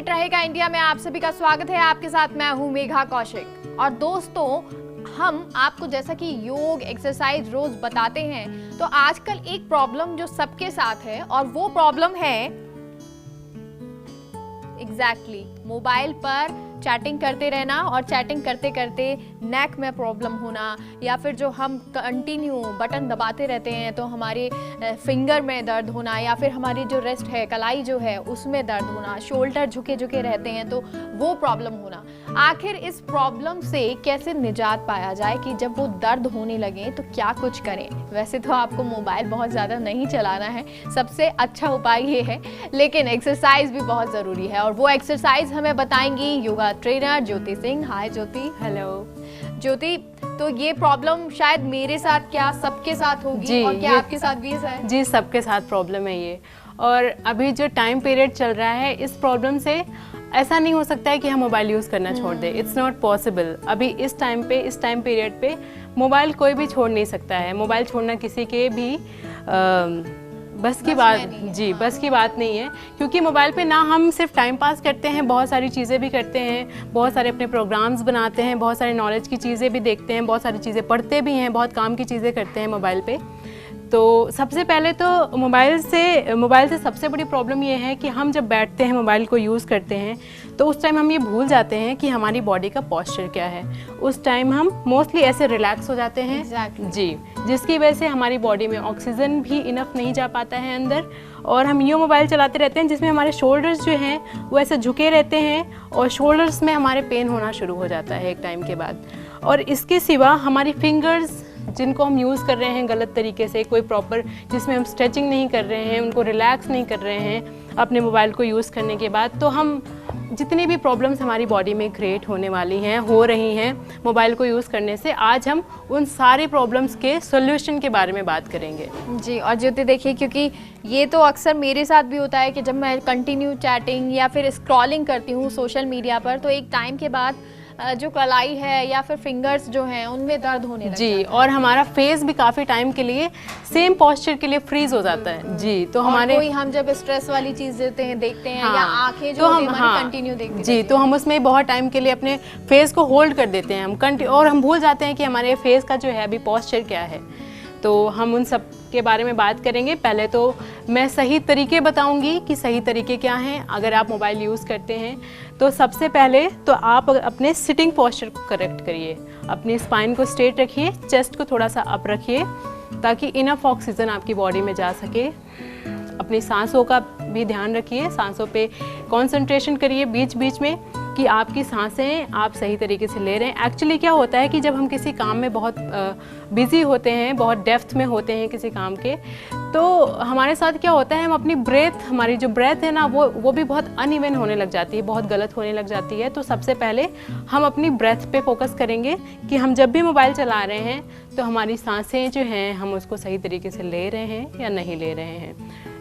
Fit रहेगा India में आप सभी का स्वागत है। आपके साथ मैं हूं मेघा कौशिक। और दोस्तों, हम आपको जैसा कि योग एक्सरसाइज रोज बताते हैं, तो आजकल एक प्रॉब्लम जो सबके साथ है और वो प्रॉब्लम है एग्जैक्टली मोबाइल पर चैटिंग करते रहना और चैटिंग करते करते नेक में प्रॉब्लम होना, या फिर जो हम कंटिन्यू बटन दबाते रहते हैं तो हमारे फिंगर में दर्द होना, या फिर हमारी जो रिस्ट है, कलाई जो है उसमें दर्द होना, शोल्डर झुके झुके रहते हैं तो वो प्रॉब्लम होना। आखिर इस प्रॉब्लम से कैसे निजात पाया जाए कि जब वो दर्द होने लगे तो क्या कुछ करें? वैसे तो आपको मोबाइल बहुत ज़्यादा नहीं चलाना है, सबसे अच्छा उपाय ये है, लेकिन एक्सरसाइज भी बहुत ज़रूरी है और वो एक्सरसाइज हमें बताएंगी योगा ट्रेनर ज्योति सिंह। हाय ज्योति। हेलो ज्योति, तो ये प्रॉब्लम शायद मेरे साथ क्या सबके साथ होगी और क्या आपके साथ भी ऐसा है? जी, सबके साथ प्रॉब्लम है ये। और अभी जो टाइम पीरियड चल रहा है, इस प्रॉब्लम से ऐसा नहीं हो सकता है कि हम मोबाइल यूज़ करना छोड़ दें। It's not possible. अभी इस टाइम पीरियड पे मोबाइल कोई भी छोड़ नहीं सकता है। मोबाइल छोड़ना किसी के भी बस की बात नहीं है, क्योंकि मोबाइल पे ना हम सिर्फ टाइम पास करते हैं, बहुत सारी चीज़ें भी करते हैं, बहुत सारे अपने प्रोग्राम्स बनाते हैं, बहुत सारे नॉलेज की चीज़ें भी देखते हैं, बहुत सारी चीज़ें पढ़ते भी हैं, बहुत काम की चीज़ें करते हैं मोबाइल पे। तो सबसे पहले तो मोबाइल से सबसे बड़ी प्रॉब्लम ये है कि हम जब बैठते हैं, मोबाइल को यूज़ करते हैं, तो उस टाइम हम ये भूल जाते हैं कि हमारी बॉडी का पोस्चर क्या है। उस टाइम हम मोस्टली ऐसे रिलैक्स हो जाते हैं। जी, जिसकी वजह से हमारी बॉडी में ऑक्सीजन भी इनफ नहीं जा पाता है अंदर, और हम यूँ मोबाइल चलाते रहते हैं जिसमें हमारे शोल्डर्स जो हैं वो ऐसे झुके रहते हैं और शोल्डर्स में हमारे पेन होना शुरू हो जाता है एक टाइम के बाद। और इसके सिवा हमारी फिंगर्स जिनको हम यूज़ कर रहे हैं गलत तरीके से, कोई प्रॉपर जिसमें हम स्ट्रेचिंग नहीं कर रहे हैं, उनको रिलैक्स नहीं कर रहे हैं अपने मोबाइल को यूज़ करने के बाद, तो हम जितनी भी प्रॉब्लम्स हमारी बॉडी में क्रिएट होने वाली हैं, हो रही हैं मोबाइल को यूज़ करने से, आज हम उन सारी प्रॉब्लम्स के सॉल्यूशन के बारे में बात करेंगे। जी, और ज्योति देखिए, क्योंकि ये तो अक्सर मेरे साथ भी होता है कि जब मैं कंटिन्यू चैटिंग या फिर स्क्रॉलिंग करती हूँ सोशल मीडिया पर, तो एक टाइम के बाद जो कलाई है या फिर फिंगर्स जो हैं उनमें दर्द होने लगता है। जी, और हमारा फेस भी काफ़ी टाइम के लिए सेम पोस्चर के लिए फ्रीज हो जाता है। जी, तो हमारे कोई हम जब स्ट्रेस वाली चीज देखते हैं या आंखें जो तो हम कंटिन्यू देखते हैं, जी, तो हम उसमें बहुत टाइम के लिए अपने फेस को होल्ड कर देते हैं और हम भूल जाते हैं कि हमारे फेस का जो है अभी पोस्चर क्या है। तो हम उन सब के बारे में बात करेंगे। पहले तो मैं सही तरीके बताऊंगी कि सही तरीके क्या हैं अगर आप मोबाइल यूज़ करते हैं। तो सबसे पहले तो आप अपने सिटिंग पोस्चर को करेक्ट करिए, अपनी स्पाइन को स्ट्रेट रखिए, चेस्ट को थोड़ा सा अप रखिए ताकि इनफ ऑक्सीजन आपकी बॉडी में जा सके। अपनी सांसों का भी ध्यान रखिए, सांसों पे कंसंट्रेशन करिए बीच बीच में कि आपकी सांसें आप सही तरीके से ले रहे हैं। एक्चुअली क्या होता है कि जब हम किसी काम में बहुत बिजी होते हैं, बहुत डेप्थ में होते हैं किसी काम के, तो हमारे साथ क्या होता है, हम अपनी हमारी जो ब्रेथ है ना, वो भी बहुत अनइवन होने लग जाती है, बहुत गलत होने लग जाती है। तो सबसे पहले हम अपनी ब्रेथ पे फोकस करेंगे कि हम जब भी मोबाइल चला रहे हैं तो हमारी सांसें जो हैं हम उसको सही तरीके से ले रहे हैं या नहीं ले रहे हैं,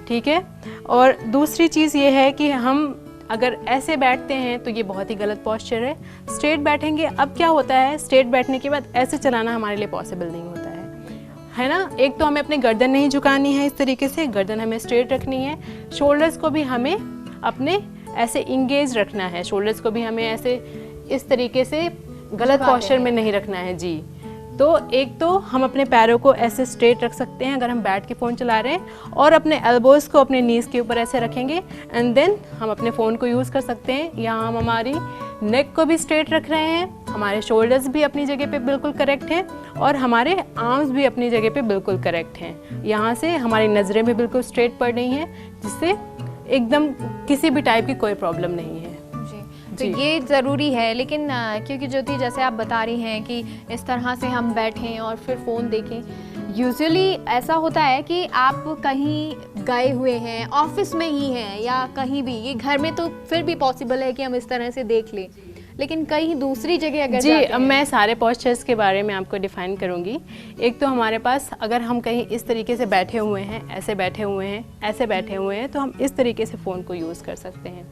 ठीक है। और दूसरी चीज़ ये है कि हम अगर ऐसे बैठते हैं तो ये बहुत ही गलत पोस्चर है। स्ट्रेट बैठेंगे, अब क्या होता है, स्ट्रेट बैठने के बाद ऐसे चलाना हमारे लिए पॉसिबल नहीं होता है ना। एक तो हमें अपनी गर्दन नहीं झुकानी है, इस तरीके से गर्दन हमें स्ट्रेट रखनी है। शोल्डर्स को भी हमें अपने ऐसे इंगेज रखना है, शोल्डर्स को भी हमें ऐसे इस तरीके से गलत पोस्चर में नहीं रखना है। जी, तो एक तो हम अपने पैरों को ऐसे स्ट्रेट रख सकते हैं अगर हम बैठ के फ़ोन चला रहे हैं, और अपने एल्बोज़ को अपने नीज़ के ऊपर ऐसे रखेंगे एंड देन हम अपने फ़ोन को यूज़ कर सकते हैं। यहाँ हम हमारी नेक को भी स्ट्रेट रख रहे हैं, हमारे शोल्डर्स भी अपनी जगह पे बिल्कुल करेक्ट हैं और हमारे आर्म्स भी अपनी जगह पे बिल्कुल करेक्ट हैं। यहाँ से हमारी नज़रें भी बिल्कुल स्ट्रेट पड़ रही हैं, जिससे एकदम किसी भी टाइप की कोई प्रॉब्लम नहीं है। तो ये ज़रूरी है, लेकिन क्योंकि ज्योति जैसे आप बता रही हैं कि इस तरह से हम बैठें और फिर फ़ोन देखें, यूजुअली ऐसा होता है कि आप कहीं गए हुए हैं, ऑफिस में ही हैं या कहीं भी, ये घर में तो फिर भी पॉसिबल है कि हम इस तरह से देख लें, लेकिन कहीं दूसरी जगह अगर जी, अब मैं सारे पोस्चर्स के बारे में आपको डिफ़ाइन करूँगी। एक तो हमारे पास अगर हम कहीं इस तरीके से बैठे हुए हैं, ऐसे बैठे हुए हैं, ऐसे बैठे हुए हैं, तो हम इस तरीके से फ़ोन को यूज़ कर सकते हैं,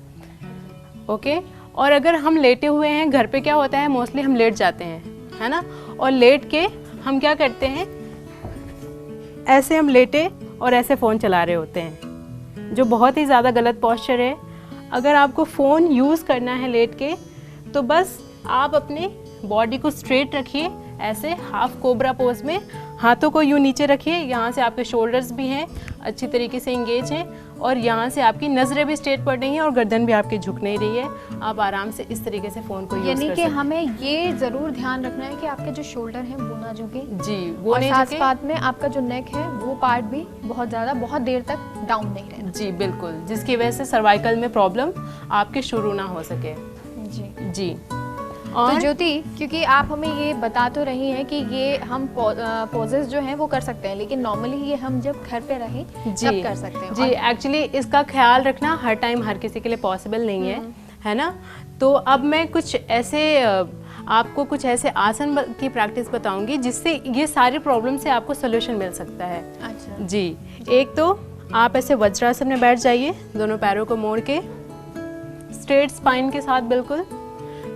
ओके। और अगर हम लेटे हुए हैं, घर पे क्या होता है, मोस्टली हम लेट जाते हैं, है ना, और लेट के हम क्या करते हैं, ऐसे हम लेटे और ऐसे फ़ोन चला रहे होते हैं, जो बहुत ही ज़्यादा गलत पोस्चर है। अगर आपको फ़ोन यूज़ करना है लेट के, तो बस आप अपने बॉडी को स्ट्रेट रखिए, ऐसे हाफ कोबरा पोज में, हाथों को यूँ नीचे रखिए, यहाँ से आपके शोल्डर्स भी हैं अच्छी तरीके से इंगेज हैं, और यहाँ से आपकी नज़रें भी स्ट्रेट पड़ रही हैं और गर्दन भी आपकी झुक नहीं रही है। आप आराम से इस तरीके से फ़ोन को यूज़ कर सकते हैं। यानी कि हमें ये ज़रूर ध्यान रखना है कि आपके जो शोल्डर हैं वो ना झुके जी, वो नहीं झुके। साथ में आपका जो नेक है वो पार्ट भी बहुत ज़्यादा बहुत देर तक डाउन नहीं रहना। जी बिल्कुल, जिसकी वजह से सर्वाइकल में प्रॉब्लम आपके शुरू ना हो सके। जी। तो ज्योति, क्योंकि आप हमें ये बता तो रही हैं कि ये हम पोजेस जो हैं वो कर सकते हैं, लेकिन नॉर्मली ये हम जब घर पे रहें तब कर सकते हैं। जी, एक्चुअली इसका ख्याल रखना हर टाइम हर किसी के लिए पॉसिबल नहीं है ना। तो अब मैं कुछ ऐसे आपको कुछ ऐसे आसन की प्रैक्टिस बताऊंगी जिससे ये सारी प्रॉब्लम से आपको सोल्यूशन मिल सकता है। अच्छा जी, एक तो आप ऐसे वज्रासन में बैठ जाइए, दोनों पैरों को मोड़ के स्ट्रेट स्पाइन के साथ बिल्कुल।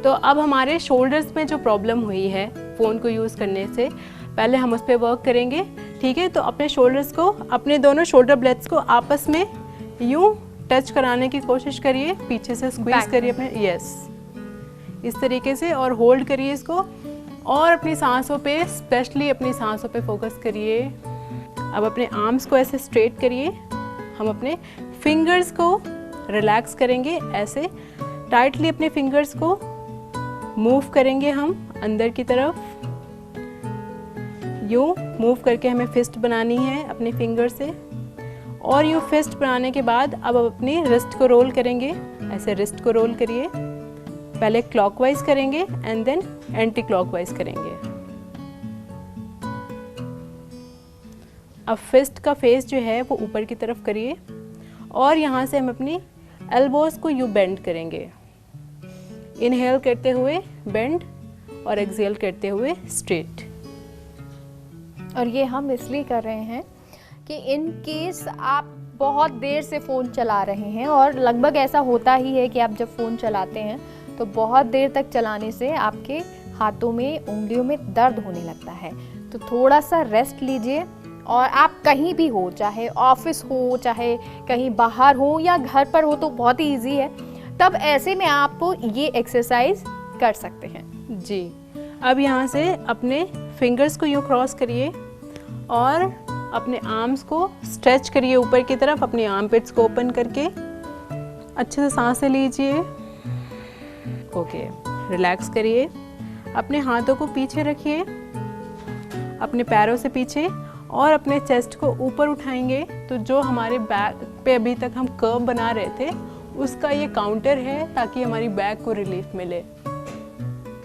तो अब हमारे शोल्डर्स में जो प्रॉब्लम हुई है फ़ोन को यूज़ करने से, पहले हम उस पर वर्क करेंगे, ठीक है। तो अपने शोल्डर्स को, अपने दोनों शोल्डर ब्लेड्स को आपस में यूँ टच कराने की कोशिश करिए, पीछे से स्क्वीज करिए अपने, यस, इस तरीके से, और होल्ड करिए इसको, और अपनी सांसों पे, स्पेशली अपनी सांसों पे फोकस करिए। अब अपने आर्म्स को ऐसे स्ट्रेट करिए, हम अपने फिंगर्स को रिलैक्स करेंगे, ऐसे टाइटली अपने फिंगर्स को मूव करेंगे हम अंदर की तरफ, यूँ मूव करके हमें फिस्ट बनानी है अपने फिंगर से, और यूँ फिस्ट बनाने के बाद अब अपनी रिस्ट को रोल करेंगे, ऐसे रिस्ट को रोल करिए, पहले क्लॉकवाइज करेंगे एंड देन एंटी क्लॉकवाइज करेंगे। अब फिस्ट का फेस जो है वो ऊपर की तरफ करिए, और यहाँ से हम अपनी एल्बोज को यूँ बेंड करेंगे, इनहेल करते हुए बेंड और एक्सहेल करते हुए स्ट्रेट। और ये हम इसलिए कर रहे हैं कि इन केस आप बहुत देर से फ़ोन चला रहे हैं, और लगभग ऐसा होता ही है कि आप जब फ़ोन चलाते हैं तो बहुत देर तक चलाने से आपके हाथों में, उंगलियों में दर्द होने लगता है। तो थोड़ा सा रेस्ट लीजिए, और आप कहीं भी हो, चाहे ऑफिस हो, चाहे कहीं बाहर हो या घर पर हो, तो बहुत ही ईजी है, तब ऐसे में आप ये एक्सरसाइज कर सकते हैं। जी, अब यहाँ से अपने फिंगर्स को यूँ क्रॉस करिए और अपने आर्म्स को स्ट्रेच करिए ऊपर की तरफ, अपने आर्मपिट्स को ओपन करके अच्छे से सांसें लीजिए। ओके, रिलैक्स करिए, अपने हाथों को पीछे रखिए, अपने पैरों से पीछे, और अपने चेस्ट को ऊपर उठाएंगे। तो जो हमारे बैक पे अभी तक हम कर्व बना रहे थे उसका ये काउंटर है, ताकि हमारी बैक को रिलीफ मिले।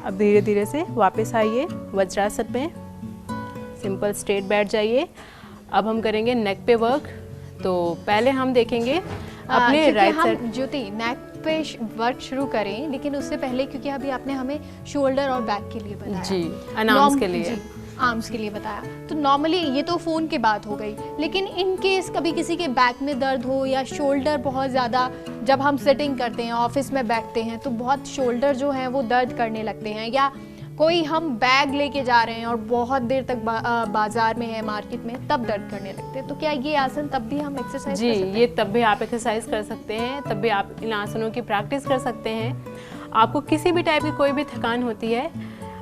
अब धीरे धीरे से वापस आइए वज्रासन में, सिंपल स्ट्रेट बैठ जाइए। अब हम करेंगे नेक पे वर्क। तो पहले हम देखेंगे अपने राइट साइड। ज्योति, नेक पे वर्क शुरू करें, लेकिन उससे पहले, क्योंकि अभी आपने हमें शोल्डर और बैक के लिए बताया, जी, आर्म्स के लिए, आर्म्स के लिए बताया, तो नॉर्मली ये तो फ़ोन की बात हो गई, लेकिन इन केस कभी किसी के बैक में दर्द हो या शोल्डर बहुत ज़्यादा, जब हम सिटिंग करते हैं, ऑफिस में बैठते हैं, तो बहुत शोल्डर जो है वो दर्द करने लगते हैं, या कोई हम बैग लेके जा रहे हैं और बहुत देर तक बाजार में है, मार्केट में, तब दर्द करने लगते हैं, तो क्या ये आसन तब भी हम एक्सरसाइज जी कर सकते हैं? ये तब भी आप एक्सरसाइज कर सकते हैं, तब भी आप इन आसनों की प्रैक्टिस कर सकते हैं। आपको किसी भी टाइप की कोई भी थकान होती है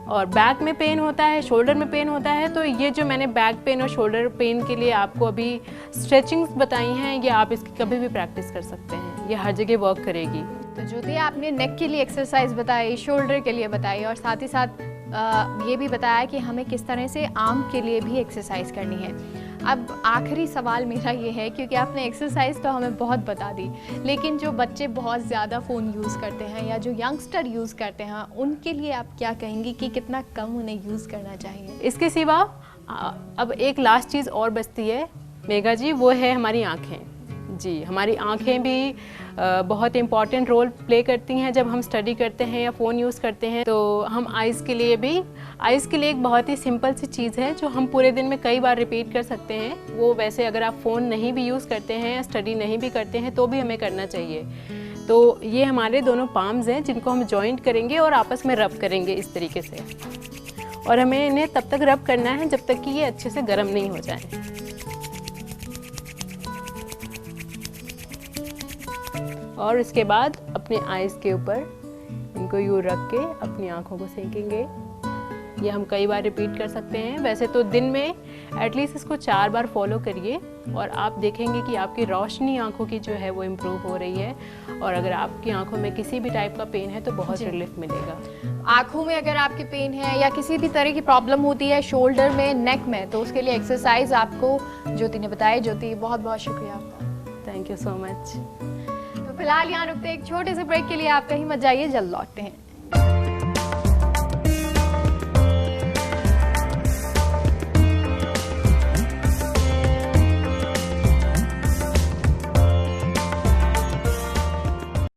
और बैक में पेन होता है, शोल्डर में पेन होता है, तो ये जो मैंने बैक पेन और शोल्डर पेन के लिए आपको अभी स्ट्रेचिंग्स बताई हैं, ये आप इसकी कभी भी प्रैक्टिस कर सकते हैं, ये हर जगह वर्क करेगी। तो ज्योति, आपने नेक के लिए एक्सरसाइज बताई, शोल्डर के लिए बताई, और साथ ही साथ ये भी बताया कि हमें किस तरह से आर्म के लिए भी एक्सरसाइज करनी है। अब आखिरी सवाल मेरा ये है, क्योंकि आपने एक्सरसाइज तो हमें बहुत बता दी, लेकिन जो बच्चे बहुत ज़्यादा फ़ोन यूज़ करते हैं या जो यंगस्टर यूज़ करते हैं, उनके लिए आप क्या कहेंगी कि कितना कम उन्हें यूज़ करना चाहिए? इसके सिवा अब एक लास्ट चीज़ और बचती है मेघा जी, वो है हमारी आँखें। जी, हमारी आँखें भी बहुत इम्पॉर्टेंट रोल प्ले करती हैं जब हम स्टडी करते हैं या फ़ोन यूज़ करते हैं। तो हम आइज़ के लिए एक बहुत ही सिंपल सी चीज़ है जो हम पूरे दिन में कई बार रिपीट कर सकते हैं। वो वैसे अगर आप फ़ोन नहीं भी यूज़ करते हैं या स्टडी नहीं भी करते हैं तो भी हमें करना चाहिए। तो ये हमारे दोनों पाम्स हैं जिनको हम जॉइंट करेंगे और आपस में रब करेंगे इस तरीके से, और हमें इन्हें तब तक रब करना है जब तक कि ये अच्छे से गर्म नहीं हो जाए। और इसके बाद अपने आइज़ के ऊपर इनको यूँ रख के अपनी आँखों को सेकेंगे। ये हम कई बार रिपीट कर सकते हैं। वैसे तो दिन में एटलीस्ट इसको 4 बार फॉलो करिए और आप देखेंगे कि आपकी रोशनी आंखों की जो है वो इम्प्रूव हो रही है। और अगर आपकी आंखों में किसी भी टाइप का पेन है तो बहुत रिलीफ मिलेगा। आंखों में अगर आपके पेन है या किसी भी तरह की प्रॉब्लम होती है शोल्डर में, नेक में, तो उसके लिए एक्सरसाइज आपको ज्योति ने बताई। ज्योति, बहुत बहुत शुक्रिया आपका। Thank you so much. तो फिलहाल यहाँ रुकते हैं एक छोटे से ब्रेक के लिए। आप कहीं मत जाइए, जल्द लौटते हैं।